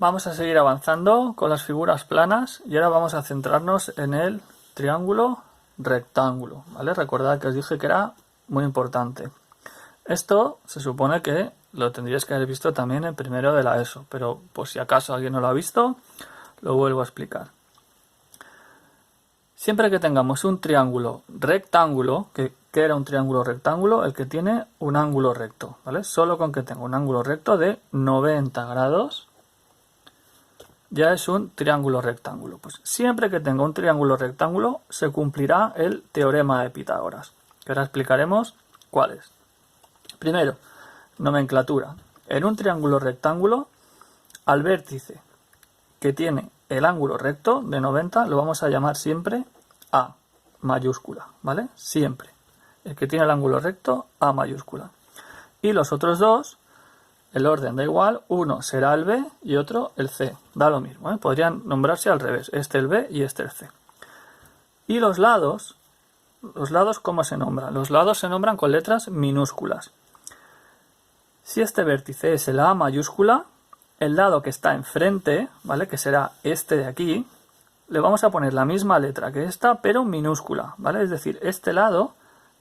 Vamos a seguir avanzando con las figuras planas y ahora vamos a centrarnos en el triángulo rectángulo, ¿vale? Recordad que os dije que era muy importante. Esto se supone que lo tendríais que haber visto también en primero de la ESO, pero por si acaso alguien no lo ha visto, lo vuelvo a explicar. Siempre que tengamos un triángulo rectángulo, ¿qué era un triángulo rectángulo? El que tiene un ángulo recto, ¿vale? Solo con que tenga un ángulo recto de 90 grados ya es un triángulo rectángulo. Pues siempre que tenga un triángulo rectángulo se cumplirá el teorema de Pitágoras, que ahora explicaremos cuál es. Primero, nomenclatura. En un triángulo rectángulo, al vértice que tiene el ángulo recto de 90 lo vamos a llamar siempre A mayúscula, ¿vale? Siempre. El que tiene el ángulo recto, A mayúscula. Y los otros dos, el orden da igual, uno será el B y otro el C. Da lo mismo, ¿eh? Podrían nombrarse al revés, este el B y este el C. Y los lados, ¿cómo se nombran? Los lados se nombran con letras minúsculas. Si este vértice es el A mayúscula, el lado que está enfrente, ¿vale? Que será este de aquí, le vamos a poner la misma letra que esta, pero minúscula, ¿vale? Es decir, este lado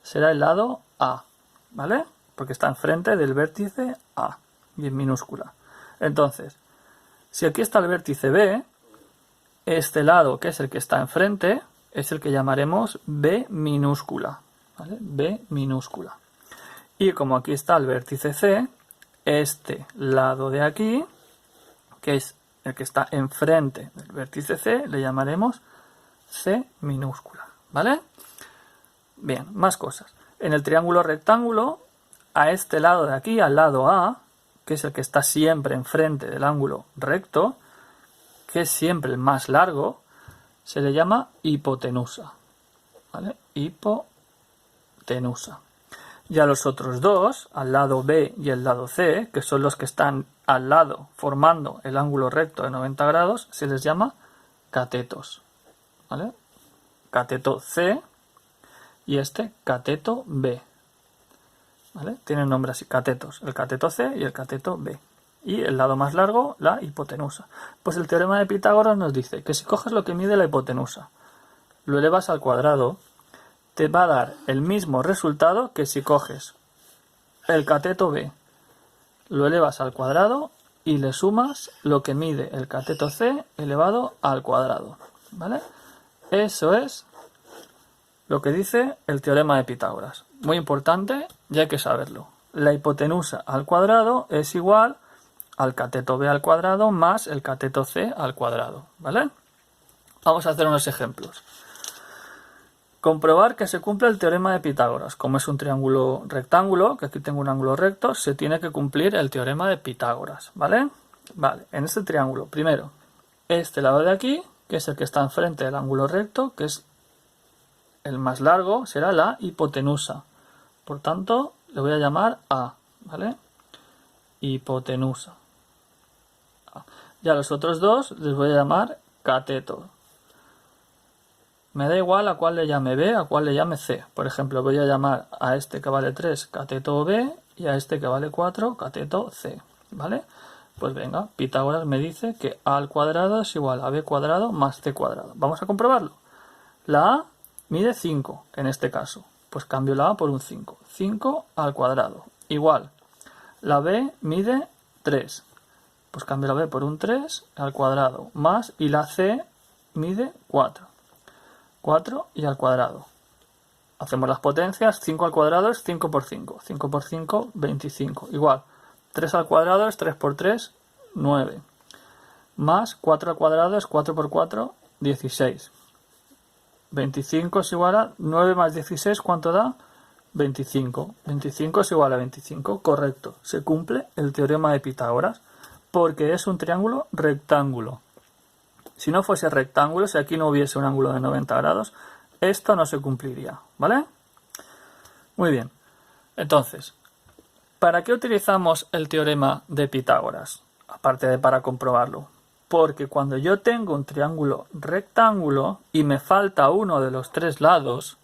será el lado A, ¿vale? Porque está enfrente del vértice A y en minúscula. Entonces, si aquí está el vértice B, este lado, que es el que está enfrente, es el que llamaremos B minúscula, ¿vale? B minúscula. Y como aquí está el vértice C, este lado de aquí, que es el que está enfrente del vértice C, le llamaremos C minúscula, ¿vale? Bien, más cosas. En el triángulo rectángulo, a este lado de aquí, al lado A, que es el que está siempre enfrente del ángulo recto, que es siempre el más largo, se le llama hipotenusa, ¿vale? Hipotenusa. Y a los otros dos, al lado B y el lado C, que son los que están al lado formando el ángulo recto de 90 grados, se les llama catetos, ¿vale? Cateto C y este cateto B, ¿vale? Tienen nombre así, catetos, el cateto C y el cateto B. Y el lado más largo, la hipotenusa. Pues el teorema de Pitágoras nos dice que si coges lo que mide la hipotenusa, lo elevas al cuadrado, te va a dar el mismo resultado que si coges el cateto B, lo elevas al cuadrado y le sumas lo que mide el cateto C elevado al cuadrado, ¿vale? Eso es lo que dice el teorema de Pitágoras. Muy importante, ya hay que saberlo. La hipotenusa al cuadrado es igual al cateto B al cuadrado más el cateto C al cuadrado, ¿vale? Vamos a hacer unos ejemplos. Comprobar que se cumple el teorema de Pitágoras. Como es un triángulo rectángulo, que aquí tengo un ángulo recto, se tiene que cumplir el teorema de Pitágoras, ¿vale? Vale, en este triángulo, primero, este lado de aquí, que es el que está enfrente del ángulo recto, que es el más largo, será la hipotenusa. Por tanto, le voy a llamar A, ¿vale? Hipotenusa. Y a los otros dos les voy a llamar cateto. Me da igual a cuál le llame B, a cuál le llame C. Por ejemplo, voy a llamar a este que vale 3 cateto B y a este que vale 4 cateto C, ¿vale? Pues venga, Pitágoras me dice que A al cuadrado es igual a B cuadrado más C cuadrado. Vamos a comprobarlo. La A mide 5 en este caso. Pues cambio la A por un 5. 5 al cuadrado. Igual. La B mide 3. Pues cambio la B por un 3 al cuadrado. Más, y la C mide 4. 4 y al cuadrado. Hacemos las potencias. 5 al cuadrado es 5 por 5. 5 por 5, 25. Igual. 3 al cuadrado es 3 por 3, 9. Más 4 al cuadrado es 4 por 4, 16. 25 es igual a 9 más 16, ¿cuánto da? 25. 25 es igual a 25, correcto. Se cumple el teorema de Pitágoras porque es un triángulo rectángulo. Si no fuese rectángulo, si aquí no hubiese un ángulo de 90 grados, esto no se cumpliría, ¿vale? Muy bien. Entonces, ¿para qué utilizamos el teorema de Pitágoras? Aparte de para comprobarlo. Porque cuando yo tengo un triángulo rectángulo y me falta uno de los tres lados,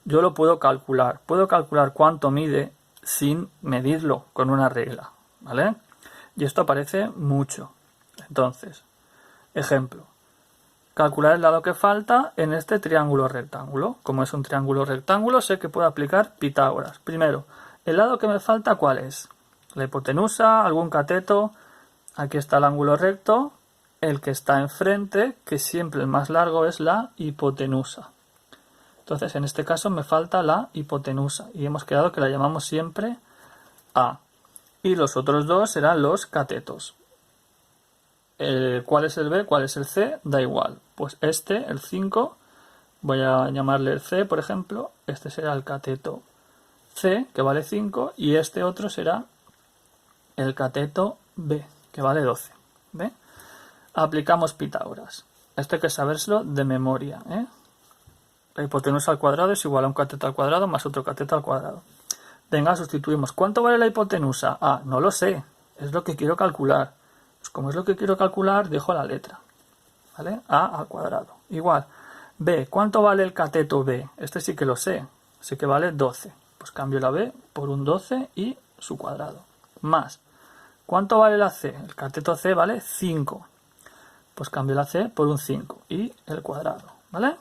yo lo puedo calcular. Puedo calcular cuánto mide sin medirlo con una regla, ¿vale? Y esto aparece mucho Entonces, ejemplo. Calcular el lado que falta en este triángulo rectángulo. Como es un triángulo rectángulo, sé que puedo aplicar Pitágoras. Primero, ¿el lado que me falta cuál es? La hipotenusa, algún cateto. Aquí está el ángulo recto. El que está enfrente, que siempre el más largo, es la hipotenusa. Entonces, en este caso me falta la hipotenusa. Y hemos quedado que la llamamos siempre A. Y los otros dos serán los catetos. ¿Cuál es el B? ¿Cuál es el C? Da igual. Pues este, el 5, voy a llamarle el C, por ejemplo. Este será el cateto C, que vale 5, y este otro será el cateto B, que vale 12. ¿Ve? Aplicamos Pitágoras. Esto hay que sabérselo de memoria, ¿eh? La hipotenusa al cuadrado es igual a un cateto al cuadrado más otro cateto al cuadrado. Venga, sustituimos. ¿Cuánto vale la hipotenusa? Ah, no lo sé. Es lo que quiero calcular. Pues como es lo que quiero calcular, dejo la letra. ¿Vale? A al cuadrado. Igual. B. ¿Cuánto vale el cateto B? Este sí que lo sé. Sé que vale 12. Pues cambio la B por un 12 y su cuadrado. Más. ¿Cuánto vale la C? El cateto C vale 5. Pues cambio la C por un 5 y el cuadrado. ¿Vale?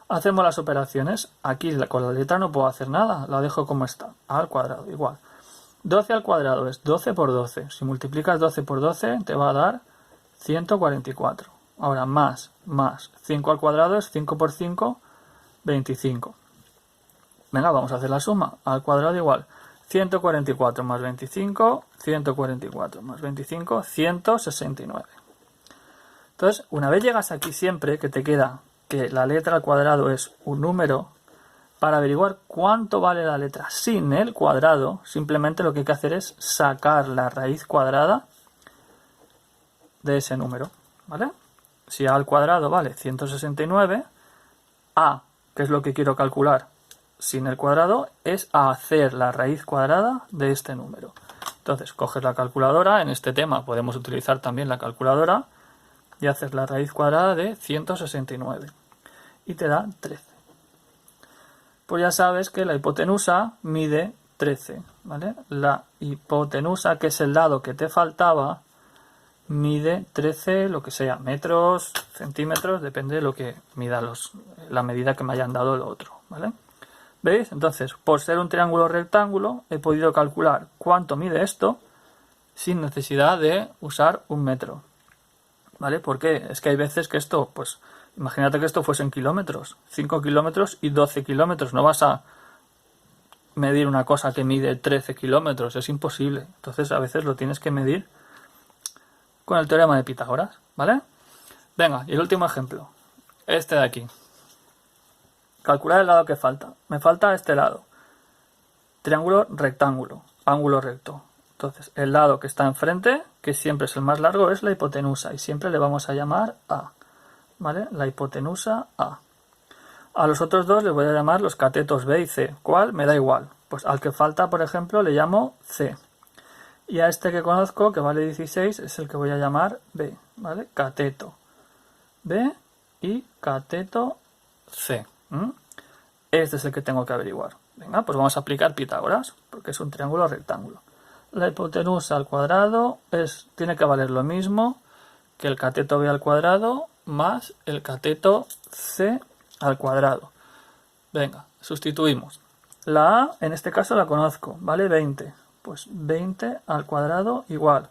Hacemos las operaciones. Aquí con la letra no puedo hacer nada. La dejo como está. A al cuadrado. Igual. 12 al cuadrado es 12 por 12. Si multiplicas 12 por 12 te va a dar 144. Ahora más 5 al cuadrado es 5 por 5, 25. Venga, vamos a hacer la suma. Al cuadrado igual. 144 más 25, 144 más 25, 169. Entonces, una vez llegas aquí siempre que te queda que la letra al cuadrado es un número, para averiguar cuánto vale la letra sin el cuadrado, simplemente lo que hay que hacer es sacar la raíz cuadrada de ese número, ¿vale? Si a al cuadrado vale 169, a, que es lo que quiero calcular sin el cuadrado, es hacer la raíz cuadrada de este número. Entonces, coges la calculadora, en este tema podemos utilizar también la calculadora, y haces la raíz cuadrada de 169. Y te da 13. Pues ya sabes que la hipotenusa mide 13, ¿vale? La hipotenusa, que es el lado que te faltaba, mide 13, lo que sea, metros, centímetros, depende de lo que mida la medida que me hayan dado el otro, ¿vale? ¿Veis? Entonces, por ser un triángulo rectángulo, he podido calcular cuánto mide esto sin necesidad de usar un metro, ¿vale? Porque es que hay veces que esto, pues, imagínate que esto fuese en kilómetros, 5 kilómetros y 12 kilómetros. No vas a medir una cosa que mide 13 kilómetros, es imposible. Entonces a veces lo tienes que medir con el teorema de Pitágoras, ¿vale? Venga, y el último ejemplo, este de aquí. Calcular el lado que falta. Me falta este lado. Triángulo rectángulo, ángulo recto. Entonces el lado que está enfrente, que siempre es el más largo, es la hipotenusa y siempre le vamos a llamar A. ¿Vale? La hipotenusa A. A los otros dos les voy a llamar los catetos B y C. ¿Cuál? Me da igual. Pues al que falta, por ejemplo, le llamo C. Y a este que conozco, que vale 16, es el que voy a llamar B. ¿Vale? Cateto B y cateto C. Este es el que tengo que averiguar. Venga, pues vamos a aplicar Pitágoras, porque es un triángulo rectángulo. La hipotenusa al cuadrado tiene que valer lo mismo que el cateto B al cuadrado más el cateto C al cuadrado. Venga, sustituimos. La A, en este caso la conozco, vale 20. Pues 20 al cuadrado igual.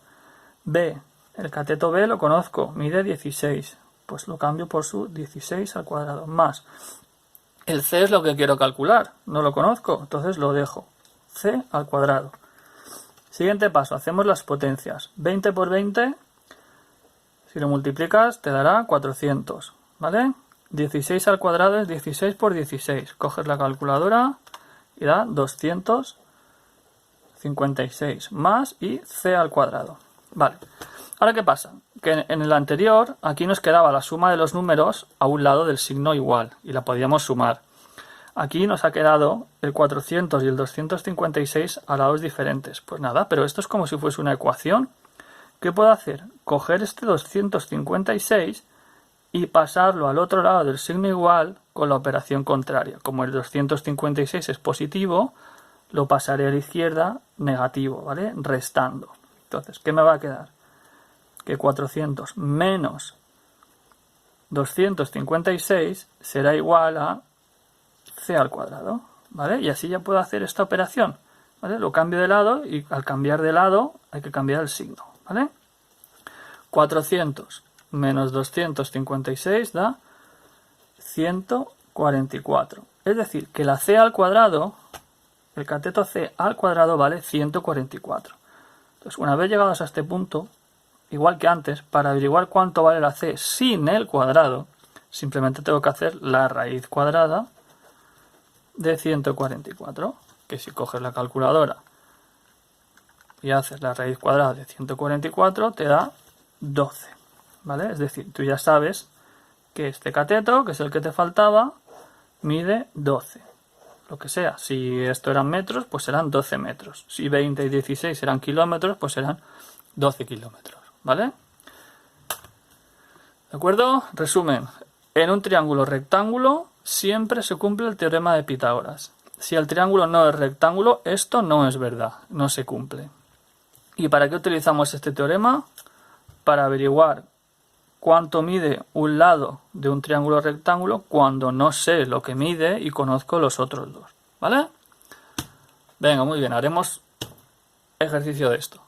B, el cateto B lo conozco, mide 16. Pues lo cambio por su 16 al cuadrado. Más. El C es lo que quiero calcular, no lo conozco, entonces lo dejo. C al cuadrado. Siguiente paso, hacemos las potencias. 20 por 20... Si lo multiplicas te dará 400, ¿vale? 16 al cuadrado es 16 por 16. Coges la calculadora y da 256 más y C al cuadrado. Vale. Ahora, ¿qué pasa? Que en el anterior aquí nos quedaba la suma de los números a un lado del signo igual y la podíamos sumar. Aquí nos ha quedado el 400 y el 256 a lados diferentes. Pues nada, pero esto es como si fuese una ecuación. ¿Qué puedo hacer? Coger este 256 y pasarlo al otro lado del signo igual con la operación contraria. Como el 256 es positivo, lo pasaré a la izquierda negativo, ¿vale? Restando. Entonces, ¿qué me va a quedar? que 400 menos 256 será igual a c al cuadrado, ¿vale? Y así ya puedo hacer esta operación, ¿vale? Lo cambio de lado y al cambiar de lado hay que cambiar el signo, ¿vale? 400 menos 256 da 144. Es decir, que la c al cuadrado, el cateto c al cuadrado vale 144. Entonces, una vez llegados a este punto, igual que antes, para averiguar cuánto vale la c sin el cuadrado, simplemente tengo que hacer la raíz cuadrada de 144, que si coges la calculadora y haces la raíz cuadrada de 144 te da 12, ¿vale? Es decir, tú ya sabes que este cateto, que es el que te faltaba, mide 12. Lo que sea, si esto eran metros, pues serán 12 metros. Si 20 y 16 eran kilómetros, pues serán 12 kilómetros, ¿vale? ¿De acuerdo? Resumen, en un triángulo rectángulo siempre se cumple el teorema de Pitágoras. Si el triángulo no es rectángulo, esto no es verdad, no se cumple. ¿Y para qué utilizamos este teorema? Para averiguar cuánto mide un lado de un triángulo rectángulo cuando no sé lo que mide y conozco los otros dos, ¿vale? Venga, muy bien, haremos ejercicio de esto.